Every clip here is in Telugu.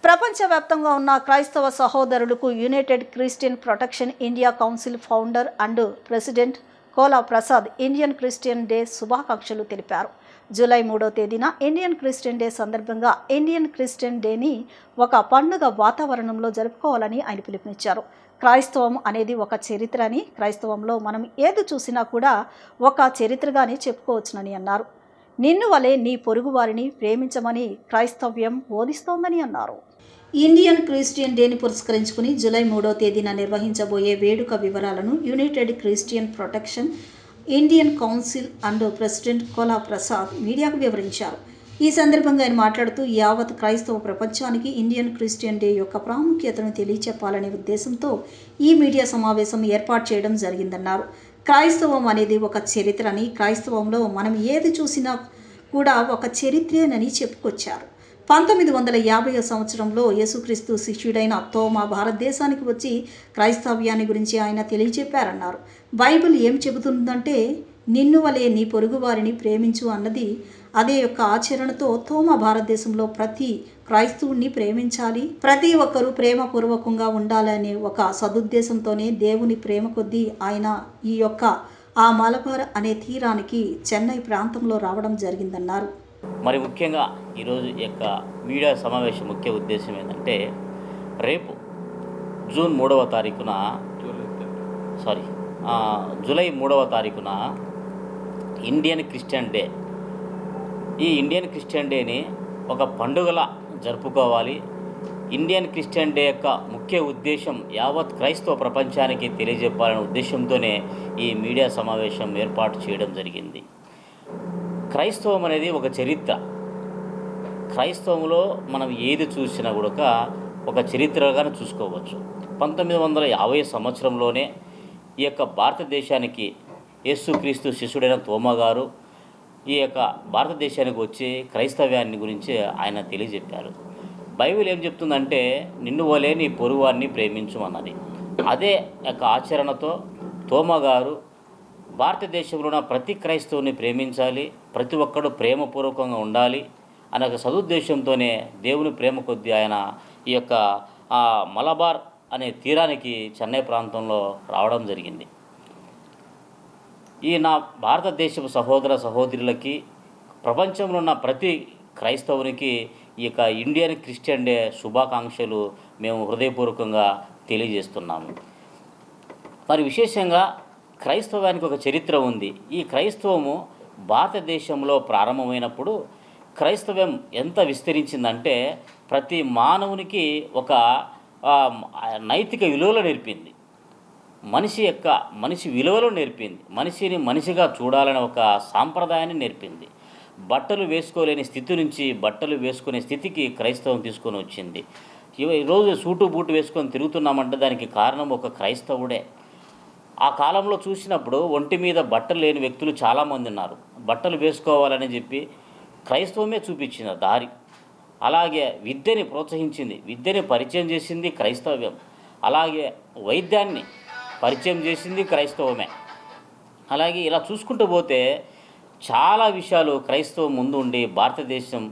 ప్రపంచవ్యాప్తంగా ఉన్న క్రైస్తవ సహోదరులకు United Christian protection India Council founder and president Kola Prasad Indian Christian Day శుభాకాంక్షలు తెలిపారు. జూలై 3వ తేదీన ఇండియన్ క్రిస్టియన్ డే సందర్భంగా ఇండియన్ క్రిస్టియన్ డేని ఒక పండుగ వాతావరణంలో జరుపుకోవాలని ఆయన పిలుపునిచ్చారు. క్రైస్తవం అనేది ఒక చరిత్ర అని, క్రైస్తవంలో మనం ఏది చూసినా కూడా ఒక చరిత్రగానే చెప్పుకోవచ్చునని అన్నారు. నిన్ను వలె నీ పొరుగు వారిని ప్రేమించమని క్రైస్తవ్యం బోధిస్తోందని అన్నారు. ఇండియన్ క్రిస్టియన్ డేని పురస్కరించుకుని జూలై 3వ తేదీన నిర్వహించబోయే వేడుక వివరాలను United Christian Protection Indian Council and president Kola Prasad మీడియాకు వివరించారు. ఈ సందర్భంగా ఆయన మాట్లాడుతూ యావత్ క్రైస్తవ ప్రపంచానికి ఇండియన్ క్రిస్టియన్ డే యొక్క ప్రాముఖ్యతను తెలియచెప్పాలనే ఉద్దేశంతో ఈ మీడియా సమావేశం ఏర్పాటు చేయడం జరిగిందన్నారు. క్రైస్తవం అనేది ఒక చరిత్ర అని, క్రైస్తవంలో మనం ఏది చూసినా కూడా ఒక చరిత్రేనని చెప్పుకొచ్చారు. 1950వ సంవత్సరంలో యేసుక్రీస్తు శిష్యుడైన తోమా భారతదేశానికి వచ్చి క్రైస్తవ్యాన్ని గురించి ఆయన తెలియచెప్పారన్నారు. బైబిల్ ఏం చెబుతుందంటే నిన్ను వలె నీ పొరుగు వారిని ప్రేమించు అన్నది. అదే యొక్క ఆచరణతో తోమా భారతదేశంలో ప్రతి క్రైస్తవుణ్ణి ప్రేమించాలి, ప్రతి ఒక్కరూ ప్రేమపూర్వకంగా ఉండాలనే ఒక సదుద్దేశంతోనే దేవుని ప్రేమ కొద్దీ ఆయన ఈ యొక్క ఆ మలబార్ అనే తీరానికి చెన్నై ప్రాంతంలో రావడం జరిగిందన్నారు. మరి ముఖ్యంగా ఈరోజు యొక్క మీడియా సమావేశం ముఖ్య ఉద్దేశం ఏంటంటే రేపు జూలై 3వ తారీఖున ఇండియన్ క్రిస్టియన్ డే. ఈ ఇండియన్ క్రిస్టియన్ డేని ఒక పండుగలా జరుపుకోవాలి. ఇండియన్ క్రిస్టియన్ డే యొక్క ముఖ్య ఉద్దేశం యావత్ క్రైస్తవ ప్రపంచానికి తెలియజెప్పాలనే ఉద్దేశంతోనే ఈ మీడియా సమావేశం ఏర్పాటు చేయడం జరిగింది. క్రైస్తవం అనేది ఒక చరిత్ర. క్రైస్తవంలో మనం ఏది చూసినా కూడా ఒక చరిత్రగానే చూసుకోవచ్చు. 1950 సంవత్సరంలోనే ఈ యొక్క భారతదేశానికి యేసుక్రీస్తు శిష్యుడైన తోమా గారు ఈ యొక్క భారతదేశానికి వచ్చి క్రైస్తవ్యాన్ని గురించి ఆయన తెలియజెప్పారు. బైబిల్ ఏం చెప్తుందంటే నిన్ను వలె నీ పొరుగువారిని ప్రేమించమన్నది. అదే యొక్క ఆచరణతో తోమా గారు భారతదేశంలో ఉన్న ప్రతి క్రైస్తవుని ప్రేమించాలి, ప్రతి ఒక్కడు ప్రేమపూర్వకంగా ఉండాలి అనే ఒక సదుద్దేశంతోనే దేవుని ప్రేమ కొద్దీ ఆయన ఈ యొక్క మలబార్ అనే తీరానికి చెన్నై ప్రాంతంలో రావడం జరిగింది. ఈ నా భారతదేశపు సహోదర సహోదరులకి, ప్రపంచంలో ఉన్న ప్రతి క్రైస్తవునికి ఈ యొక్క ఇండియన్ క్రిస్టియన్ డే శుభాకాంక్షలు మేము హృదయపూర్వకంగా తెలియజేస్తున్నాము. మరి విశేషంగా క్రైస్తవానికి ఒక చరిత్ర ఉంది. ఈ క్రైస్తవము భారతదేశంలో ప్రారంభమైనప్పుడు క్రైస్తవం ఎంత విస్తరించిందంటే ప్రతి మానవునికి ఒక నైతిక విలువలు నేర్పింది. మనిషి విలువలు నేర్పింది. మనిషిని మనిషిగా చూడాలని ఒక సాంప్రదాయాన్ని నేర్పింది. బట్టలు వేసుకోలేని స్థితి నుంచి బట్టలు వేసుకునే స్థితికి క్రైస్తవం తీసుకొని వచ్చింది. ఈరోజు సూటు బూటు వేసుకొని తిరుగుతున్నామంటే దానికి కారణం ఒక క్రైస్తవుడే. ఆ కాలంలో చూసినప్పుడు ఒంటి మీద బట్టలు లేని వ్యక్తులు చాలామంది ఉన్నారు. బట్టలు వేసుకోవాలని చెప్పి క్రైస్తవమే చూపించిన దారి. అలాగే విద్యని ప్రోత్సహించింది, విద్యని పరిచయం చేసింది క్రైస్తవ్యం. అలాగే వైద్యాన్ని పరిచయం చేసింది క్రైస్తవమే. అలాగే ఇలా చూసుకుంటూ పోతే చాలా విషయాలు క్రైస్తవం ముందు ఉండి భారతదేశం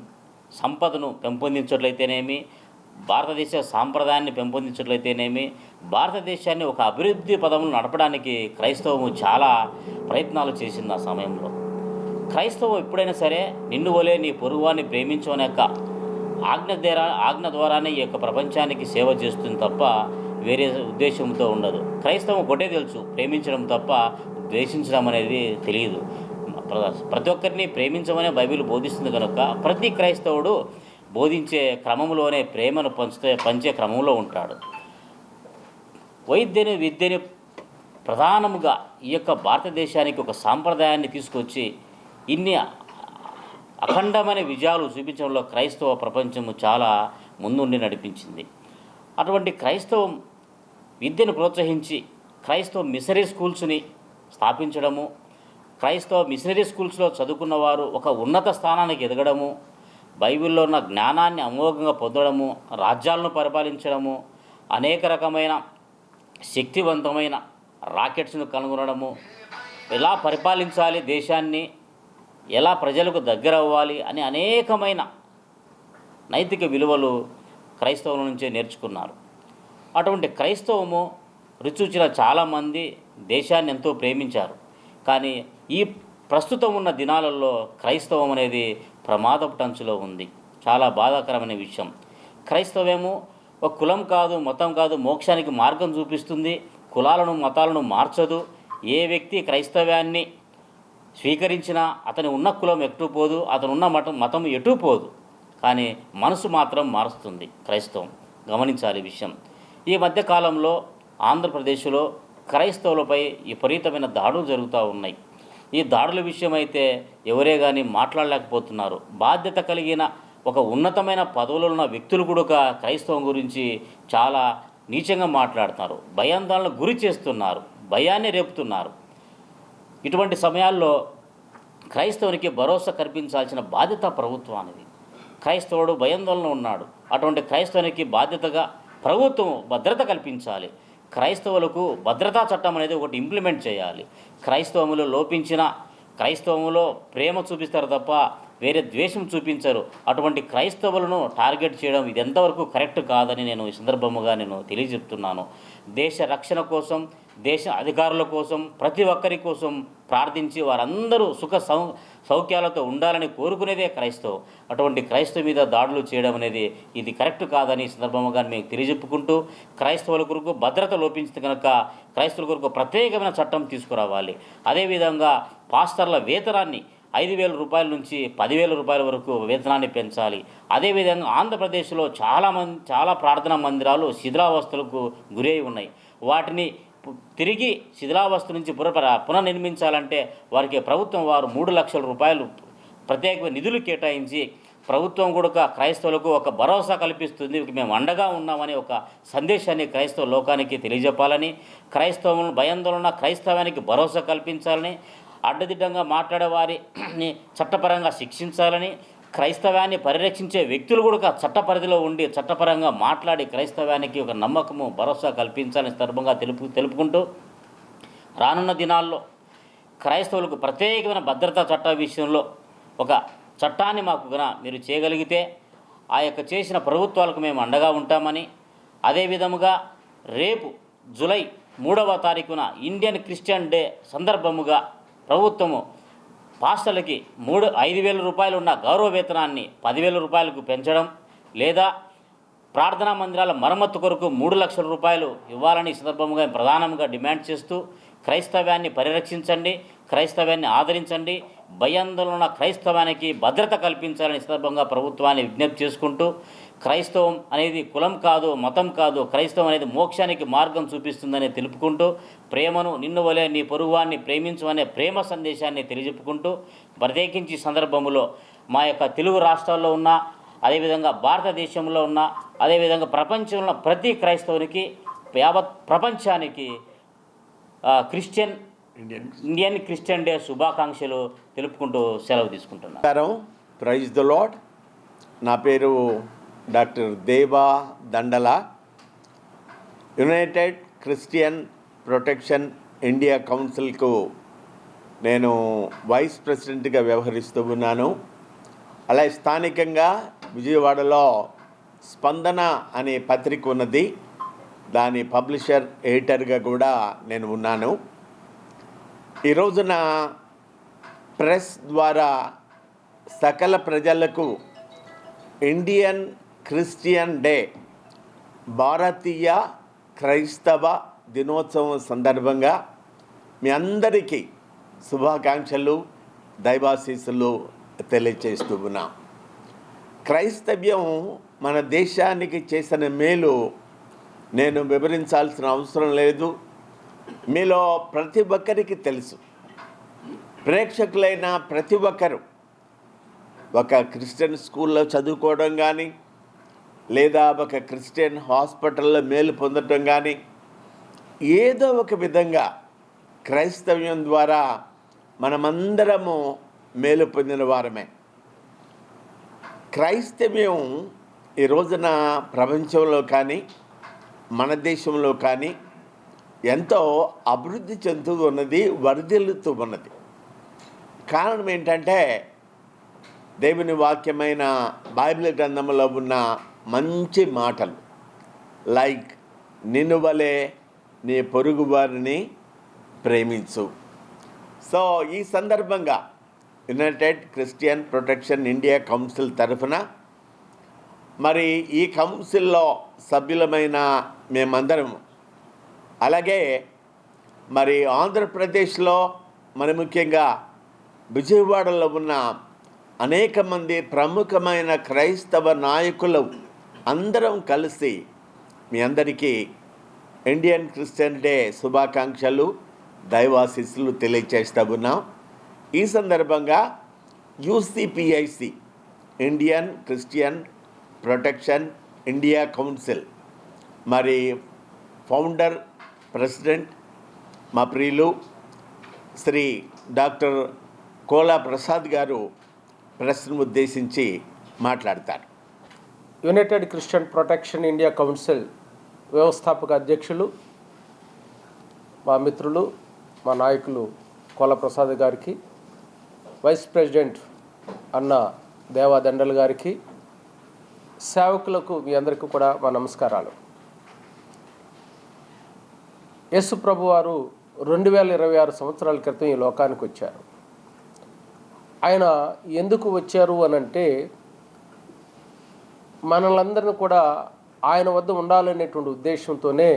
సంపదను పెంపొందించట్లయితేనేమి, భారతదేశ సాంప్రదాయాన్ని పెంపొందించట్లయితేనేమి, భారతదేశాన్ని ఒక అభివృద్ధి పదంలో నడపడానికి క్రైస్తవము చాలా ప్రయత్నాలు చేసింది. ఆ సమయంలో క్రైస్తవం ఎప్పుడైనా సరే నిన్ను వలె నీ పొరుగువాన్ని ప్రేమించు అనే యొక్క ఆజ్ఞ ద్వారానే ఈ యొక్క ప్రపంచానికి సేవ చేస్తుంది తప్ప వేరే ఉద్దేశంతో ఉండదు. క్రైస్తవం ఒకటే తెలుసు, ప్రేమించడం తప్ప ద్వేషించడం అనేది తెలియదు. ప్రతి ఒక్కరిని ప్రేమించమనే బైబిల్ బోధిస్తుంది కనుక ప్రతి క్రైస్తవుడు బోధించే క్రమంలోనే ప్రేమను పంచే క్రమంలో ఉంటాడు. విద్యని ప్రధానముగా ఈ యొక్క భారతదేశానికి ఒక సాంప్రదాయాన్ని తీసుకొచ్చి ఇన్ని అఖండమైన విజయాలు చూపించడంలో క్రైస్తవ ప్రపంచము చాలా ముందుండి నడిపించింది. అటువంటి క్రైస్తవం విద్యను ప్రోత్సహించి క్రైస్తవ మిషనరీ స్కూల్స్ని స్థాపించడము, క్రైస్తవ మిషనరీ స్కూల్స్లో చదువుకున్న వారు ఒక ఉన్నత స్థానానికి ఎదగడము, బైబిల్లో ఉన్న జ్ఞానాన్ని అమోఘంగా పొందడము, రాజ్యాలను పరిపాలించడము, అనేక రకమైన శక్తివంతమైన రాకెట్స్ను కనుగొనడము, ఎలా పరిపాలించాలి దేశాన్ని, ఎలా ప్రజలకు దగ్గర అవ్వాలి అని అనేకమైన నైతిక విలువలు క్రైస్తవుల నుంచే నేర్చుకున్నారు. అటువంటి క్రైస్తవము రుచి చాలామంది దేశాన్ని ఎంతో ప్రేమించారు. కానీ ఈ ప్రస్తుతం ఉన్న దినాలలో క్రైస్తవం అనేది ప్రమాదపు టంచులో ఉంది. చాలా బాధాకరమైన విషయం. క్రైస్తవేమో ఒక కులం కాదు, మతం కాదు, మోక్షానికి మార్గం చూపిస్తుంది. కులాలను మతాలను మార్చదు. ఏ వ్యక్తి క్రైస్తవ్యాన్ని స్వీకరించినా అతని ఉన్న కులం ఎటుపోదు, అతను ఉన్న మతం ఎటుపోదు. కానీ మనసు మాత్రం మారుస్తుంది క్రైస్తవం. గమనించాలి ఈ విషయం. ఈ మధ్యకాలంలో ఆంధ్రప్రదేశ్లో క్రైస్తవులపై విపరీతమైన దాడులు జరుగుతూ ఉన్నాయి. ఈ దాడుల విషయం అయితే ఎవరే కానీ మాట్లాడలేకపోతున్నారు. బాధ్యత కలిగిన ఒక ఉన్నతమైన పదవులు ఉన్న వ్యక్తులు కూడా క్రైస్తవం గురించి చాలా నీచంగా మాట్లాడుతున్నారు. భయాందోళనకు గురి చేస్తున్నారు, భయాన్ని రేపుతున్నారు. ఇటువంటి సమయాల్లో క్రైస్తవునికి భరోసా కల్పించాల్సిన బాధ్యత ప్రభుత్వానికి. క్రైస్తవుడు భయాందోళన ఉన్నాడు. అటువంటి క్రైస్తవునికి బాధ్యతగా ప్రభుత్వం భద్రత కల్పించాలి. క్రైస్తవులకు భద్రతా చట్టం అనేది ఒకటి ఇంప్లిమెంట్ చేయాలి. క్రైస్తవములో లోపించిన క్రైస్తవములో ప్రేమ చూపిస్తారు తప్ప వేరే ద్వేషం చూపించరు. అటువంటి క్రైస్తవులను టార్గెట్ చేయడం ఇది ఎంతవరకు కరెక్ట్ కాదని నేను ఈ సందర్భముగా తెలియజెప్తున్నాను. దేశ రక్షణ కోసం, దేశ అధికారుల కోసం, ప్రతి ఒక్కరి కోసం ప్రార్థించి వారందరూ సుఖ సౌఖ్యాలతో ఉండాలని కోరుకునేదే క్రైస్తవం. అటువంటి క్రైస్తవ మీద దాడులు చేయడం అనేది ఇది కరెక్ట్ కాదని ఈ సందర్భంగా మేము తెలియజెప్పుకుంటూ, క్రైస్తవుల కొరకు భద్రత లోపించింది కనుక క్రైస్తవుల కొరకు ప్రత్యేకమైన చట్టం తీసుకురావాలి. అదేవిధంగా పాస్టర్ల వేతనాన్ని 5,000 రూపాయల నుంచి 10,000 రూపాయల వరకు వేతనాన్ని పెంచాలి. అదేవిధంగా ఆంధ్రప్రదేశ్లో చాలా ప్రార్థనా మందిరాలు శిథిలావస్థలకు గురై ఉన్నాయి. వాటిని తిరిగి శిథిలావస్థ నుంచి పునర్నిర్మించాలంటే వారికి ప్రభుత్వం వారు 3 లక్షల రూపాయలు ప్రత్యేక నిధులు కేటాయించి ప్రభుత్వం కూడా క్రైస్తవులకు ఒక భరోసా కల్పిస్తుంది. మేము అండగా ఉన్నామని ఒక సందేశాన్ని క్రైస్తవ లోకానికి తెలియజెప్పాలని, క్రైస్తవులను భయాందోళన క్రైస్తవానికి భరోసా కల్పించాలని, అడ్డదిడ్డంగా మాట్లాడే వారిని చట్టపరంగా శిక్షించాలని, క్రైస్తవాన్ని పరిరక్షించే వ్యక్తులు కూడా చట్ట పరిధిలో ఉండి చట్టపరంగా మాట్లాడి క్రైస్తవానికి ఒక నమ్మకము భరోసా కల్పించాలని సందర్భంగా తెలుపుకుంటూ, రానున్న దినాల్లో క్రైస్తవులకు ప్రత్యేకమైన భద్రతా చట్ట విషయంలో ఒక చట్టాన్ని మాకు మీరు చేయగలిగితే ఆ యొక్క చేసిన ప్రభుత్వాలకు మేము అండగా ఉంటామని, అదేవిధముగా రేపు జూలై 3వ తారీఖున ఇండియన్ క్రిస్టియన్ డే సందర్భముగా ప్రభుత్వము పాస్టర్లకి 5,000 రూపాయలు ఉన్న గౌరవ వేతనాన్ని 10,000 రూపాయలకు పెంచడం, లేదా ప్రార్థనా మందిరాల మరమ్మత్తు కొరకు 3 లక్షల రూపాయలు ఇవ్వాలని సందర్భంగా ప్రధానంగా డిమాండ్ చేస్తూ, క్రైస్తవాన్ని పరిరక్షించండి, క్రైస్తవాన్ని ఆదరించండి, భయాందోళన క్రైస్తవానికి భద్రత కల్పించాలని సందర్భంగా ప్రభుత్వాన్ని విజ్ఞప్తి చేసుకుంటూ, క్రైస్తవం అనేది కులం కాదు, మతం కాదు, క్రైస్తవం అనేది మోక్షానికి మార్గం చూపిస్తుందని తెలుపుకుంటూ, ప్రేమను నిన్ను వలె నీ పొరుగువాన్ని ప్రేమించు అనే ప్రేమ సందేశాన్ని తెలియజెప్పుకుంటూ, ప్రత్యేకించి సందర్భంలో మా యొక్క తెలుగు రాష్ట్రాల్లో ఉన్న, అదేవిధంగా భారతదేశంలో ఉన్న, అదేవిధంగా ప్రపంచంలో ప్రతి క్రైస్తవునికి, యావత్ ప్రపంచానికి ఇండియన్ క్రిస్టియన్ డే శుభాకాంక్షలు తెలుపుకుంటూ సెలవు తీసుకుంటున్నాను. Praise the lord. నా పేరు doctor Deva Dandala. United Christian protection India కౌన్సిల్కు నేను వైస్ ప్రెసిడెంట్గా వ్యవహరిస్తూ ఉన్నాను. అలాగే స్థానికంగా విజయవాడలో స్పందన అనే పత్రిక ఉన్నది, దాని పబ్లిషర్ ఎడిటర్గా కూడా నేను ఉన్నాను. ఈ రోజున ప్రెస్ ద్వారా సకల ప్రజలకు ఇండియన్ క్రిస్టియన్ డే, భారతీయ క్రైస్తవ దినోత్సవం సందర్భంగా మీ అందరికీ శుభాకాంక్షలు, దైవాశీస్సులు తెలియచేస్తూ ఉన్నాం. క్రైస్తవ్యం మన దేశానికి చేసిన మేలు నేను వివరించాల్సిన అవసరం లేదు. మీలో ప్రతి ఒక్కరికి తెలుసు. ప్రేక్షకులైన ప్రతి ఒక్కరు ఒక క్రిస్టియన్ స్కూల్లో చదువుకోవడం కానీ, లేదా ఒక క్రిస్టియన్ హాస్పిటల్లో మేలు పొందడం కానీ, ఏదో ఒక విధంగా క్రైస్తవ్యం ద్వారా మనమందరము మేలు పొందిన వారమే. క్రైస్తవ్యం ఈ రోజున ప్రపంచంలో కానీ మన దేశంలో కానీ ఎంతో అభివృద్ధి చెందుతూ ఉన్నది, వర్ధిల్లుతూ ఉన్నది. కారణం ఏంటంటే దేవుని వాక్యమైన బైబిల్ గ్రంథంలో ఉన్న మంచి మాటలు, లైక్ నిన్ను వలె నీ పొరుగు వారిని ప్రేమించు. సో ఈ సందర్భంగా United Christian protection India council తరఫున మరి ఈ కౌన్సిల్లో సభ్యులమైన మేమందరం, అలాగే మరి ఆంధ్రప్రదేశ్లో మరి ముఖ్యంగా విజయవాడలో ఉన్న అనేక మంది ప్రముఖమైన క్రైస్తవ నాయకులు అందరం కలిసి మీ అందరికీ ఇండియన్ క్రిస్టియన్ డే శుభాకాంక్షలు, దైవాశీస్సులు తెలియచేస్తూ ఉన్నాం. ఈ సందర్భంగా UCPIC Indian Christian protection India council మరి ఫౌండర్ ప్రెసిడెంట్ మా ప్రియులు శ్రీ డాక్టర్ కోలా ప్రసాద్ గారు ప్రెస్ను ఉద్దేశించి మాట్లాడతారు. United Christian protection India council వ్యవస్థాపక అధ్యక్షులు, మా మిత్రులు, మా నాయకులు కోలా ప్రసాద్ గారికి, వైస్ ప్రెసిడెంట్ అన్న దేవా దండల్ గారికి, సేవకులకు మీ అందరికీ కూడా మా నమస్కారాలు. యేసు ప్రభు వారు 2026 సంవత్సరాల క్రితం ఈ లోకానికి వచ్చారు. ఆయన ఎందుకు వచ్చారు అనంటే మనలందరినీ కూడా ఆయన వద్ద ఉండాలనేటువంటి ఉద్దేశంతోనే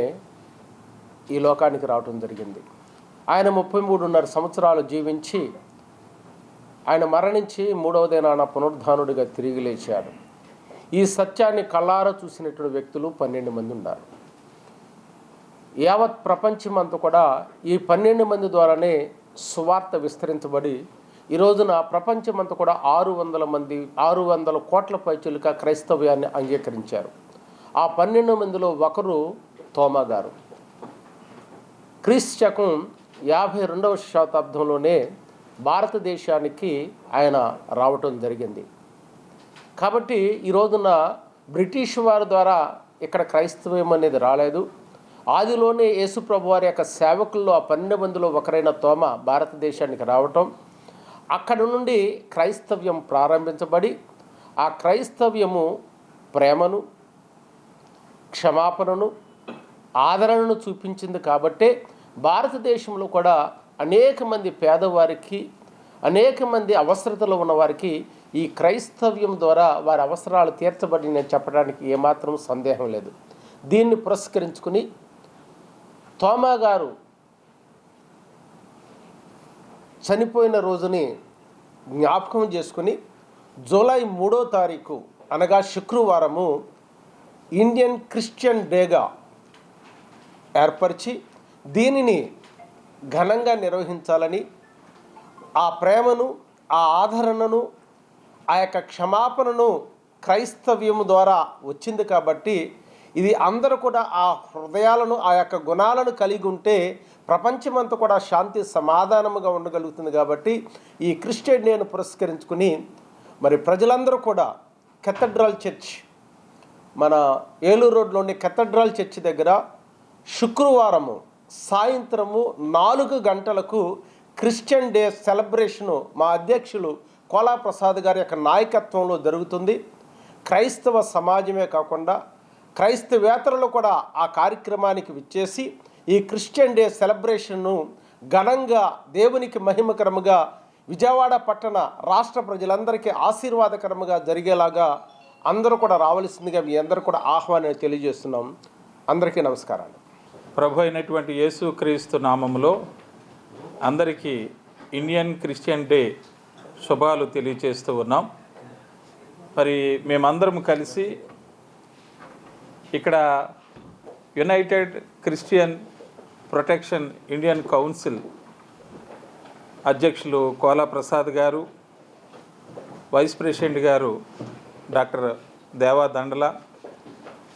ఈ లోకానికి రావడం జరిగింది. ఆయన 33.5 సంవత్సరాలు జీవించి ఆయన మరణించి 3వ దినాన పునరుద్ధానుడిగా తిరిగి లేచాడు. ఈ సత్యాన్ని కళ్ళారా చూసినటువంటి వ్యక్తులు 12 మంది ఉన్నారు. యావత్ ప్రపంచమంతా కూడా ఈ 12 మంది ద్వారానే సువార్త విస్తరించబడి ఈ రోజున ప్రపంచమంతా కూడా 600 కోట్ల పైచులుగా క్రైస్తవ్యాన్ని అంగీకరించారు. ఆ 12 మందిలో ఒకరు తోమా గారు. క్రీస్తు శకం 52వ శతాబ్దంలోనే భారతదేశానికి ఆయన రావటం జరిగింది. కాబట్టి ఈ రోజున బ్రిటిష్ వారి ద్వారా ఇక్కడ క్రైస్తవ్యం అనేది రాలేదు. ఆదిలోనే యేసుప్రభు వారి యొక్క సేవకుల్లో ఆ 12 మందిలో ఒకరైన తోమ భారతదేశానికి రావటం, అక్కడ నుండి క్రైస్తవ్యం ప్రారంభించబడి ఆ క్రైస్తవ్యము ప్రేమను, క్షమాపణను, ఆదరణను చూపించింది. కాబట్టే భారతదేశంలో కూడా అనేక మంది పేదవారికి, అనేక మంది అవసరతలో ఉన్నవారికి ఈ క్రైస్తవ్యం ద్వారా వారి అవసరాలు తీర్చబడి నేను చెప్పడానికి ఏమాత్రం సందేహం లేదు. దీన్ని పురస్కరించుకుని తోమా గారు చనిపోయిన రోజుని జ్ఞాపకం చేసుకుని జూలై 3వ తారీఖు అనగా శుక్రవారము ఇండియన్ క్రిస్టియన్ డేగా ఏర్పరిచి దీనిని ఘనంగా నిర్వహించాలని, ఆ ప్రేమను, ఆ ఆదరణను, ఆ యొక్క క్షమాపణను క్రైస్తవ్యము ద్వారా వచ్చింది. కాబట్టి ఇది అందరూ కూడా ఆ హృదయాలను, ఆ యొక్క గుణాలను కలిగి ఉంటే ప్రపంచమంతా కూడా శాంతి సమాధానముగా ఉండగలుగుతుంది. కాబట్టి ఈ క్రిస్టియన్ డేను పురస్కరించుకుని మరి ప్రజలందరూ కూడా కెథడ్రల్ చర్చ్, మన ఏలూరు రోడ్లోని కెథడ్రల్ చర్చ్ దగ్గర శుక్రవారము సాయంత్రము 4 గంటలకు క్రిస్టియన్ డే సెలబ్రేషను మా అధ్యక్షులు కోలా ప్రసాద్ గారి యొక్క నాయకత్వంలో జరుగుతుంది. క్రైస్తవ సమాజమే కాకుండా క్రైస్తవేతరులు కూడా ఆ కార్యక్రమానికి విచ్చేసి ఈ క్రిస్టియన్ డే సెలబ్రేషన్ను ఘనంగా దేవునికి మహిమకరముగా విజయవాడ పట్టణ రాష్ట్ర ప్రజలందరికీ ఆశీర్వాదకరముగా జరిగేలాగా అందరూ కూడా రావాల్సిందిగా మీ అందరూ కూడా ఆహ్వానం తెలియజేస్తున్నాం. అందరికీ నమస్కారాలు. ప్రభు అయినటువంటి యేసు క్రీస్తు నామములో అందరికీ ఇండియన్ క్రిస్టియన్ డే శుభాలు తెలియజేస్తూ ఉన్నాం. మరి మేమందరం కలిసి ఇక్కడ United Christian Protection Indian council అధ్యక్షులు కోలా ప్రసాద్ గారు, వైస్ ప్రెసిడెంట్ గారు డాక్టర్ దేవా దండల,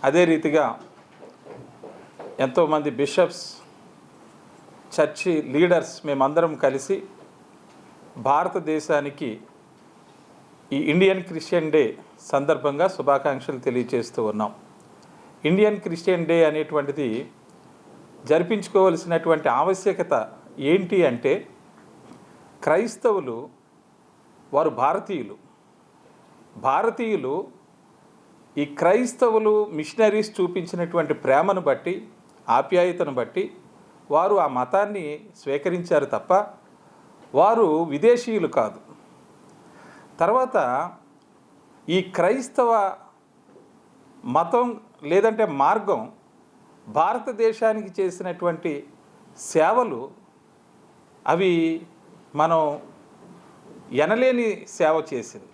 అదే రీతిగా ఎంతోమంది బిషప్స్, చర్చి లీడర్స్ మేమందరం కలిసి భారతదేశానికి ఈ ఇండియన్ క్రిస్టియన్ డే సందర్భంగా శుభాకాంక్షలు తెలియజేస్తూ ఉన్నాం. ఇండియన్ క్రిస్టియన్ డే అనేటువంటిది జరిపించుకోవలసినటువంటి ఆవశ్యకత ఏంటి అంటే, క్రైస్తవులు వారు భారతీయులు ఈ క్రైస్తవులు మిషనరీస్ చూపించినటువంటి ప్రేమను బట్టి, ఆప్యాయతను బట్టి వారు ఆ మతాన్ని స్వీకరించారు తప్ప వారు విదేశీయులు కాదు. తర్వాత ఈ క్రైస్తవ మతం లేదంటే మార్గం భారతదేశానికి చేసినటువంటి సేవలు అవి మనం ఎనలేని సేవ చేసింది.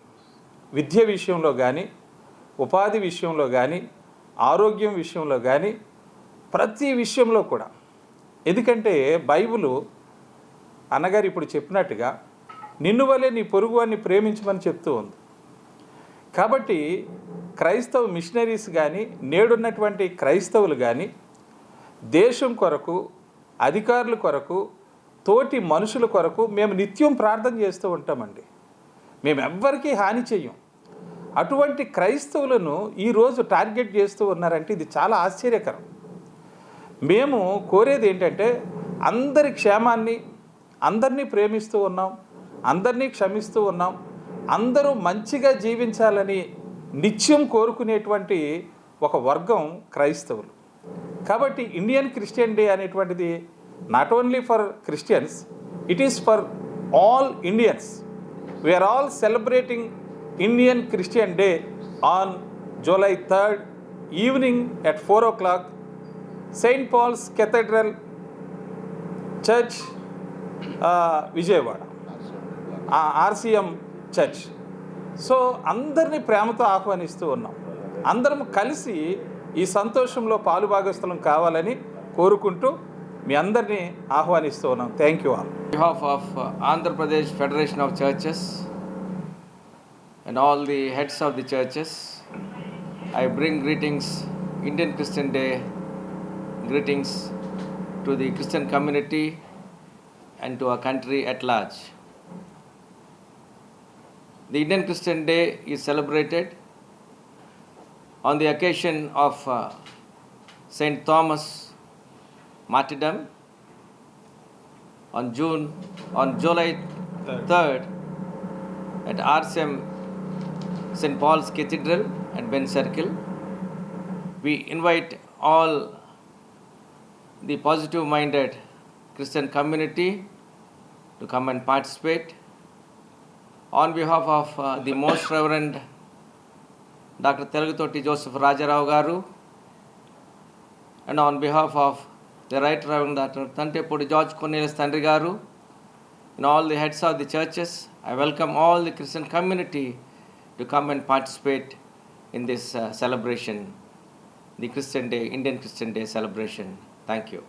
విద్య విషయంలో కానీ, ఉపాధి విషయంలో కానీ, ఆరోగ్యం విషయంలో కానీ, ప్రతి విషయంలో కూడా. ఎందుకంటే బైబిలు అన్నగారు ఇప్పుడు చెప్పినట్టుగా నిన్ను వలె నీ పొరుగువాన్ని ప్రేమించమని చెప్తూ ఉంది. కాబట్టి క్రైస్తవ మిషనరీస్ కానీ, నేడున్నటువంటి క్రైస్తవులు కానీ దేశం కొరకు, అధికారుల కొరకు, తోటి మనుషుల కొరకు మేము నిత్యం ప్రార్థన చేస్తూ ఉంటామండి. మేము ఎవ్వరికీ హాని చెయ్యం. అటువంటి క్రైస్తవులను ఈరోజు టార్గెట్ చేస్తూ ఉన్నారంటే ఇది చాలా ఆశ్చర్యకరం. మేము కోరేది ఏంటంటే అందరి క్షేమాన్ని, అందరినీ ప్రేమిస్తూ ఉన్నాం, అందరినీ క్షమిస్తూ ఉన్నాం, అందరూ మంచిగా జీవించాలని నిత్యం కోరుకునేటువంటి ఒక వర్గం క్రైస్తవులు. కాబట్టి ఇండియన్ క్రిస్టియన్ డే అనేటువంటిది not only for Christians, it is for all Indians. We are all celebrating Indian Christian Day on July 3rd evening at 4 o'clock, St. Paul's Cathedral Church, Vijayawada, RCM church. So అందరినీ ప్రేమతో ఆహ్వానిస్తూ ఉన్నాం. అందరం కలిసి ఈ సంతోషంలో పాలుభాగస్థలం కావాలని కోరుకుంటూ మీ అందరినీ ఆహ్వానిస్తూ ఉన్నాం. Thank you all. On behalf of Andhra Pradesh Federation of Churches and all the heads of the churches, I bring greetings, Indian Christian Day greetings to the Christian community and to our country at large. The Indian Christian Day is celebrated on the occasion of St. Thomas martyrdom on July 3rd at RCM St. Paul's Cathedral at Ben Circle. We invite all the positive-minded Christian community to come and participate. On behalf of the Most Reverend Dr. Telagutoti Joseph Rajarao Garu, and on behalf of the Right Reverend Dr. Tantepudi George Cornelius Tandri Garu, and all the heads of the churches, I welcome all the Christian community to come and participate in this celebration, the Christian Day, Indian Christian Day celebration. Thank you.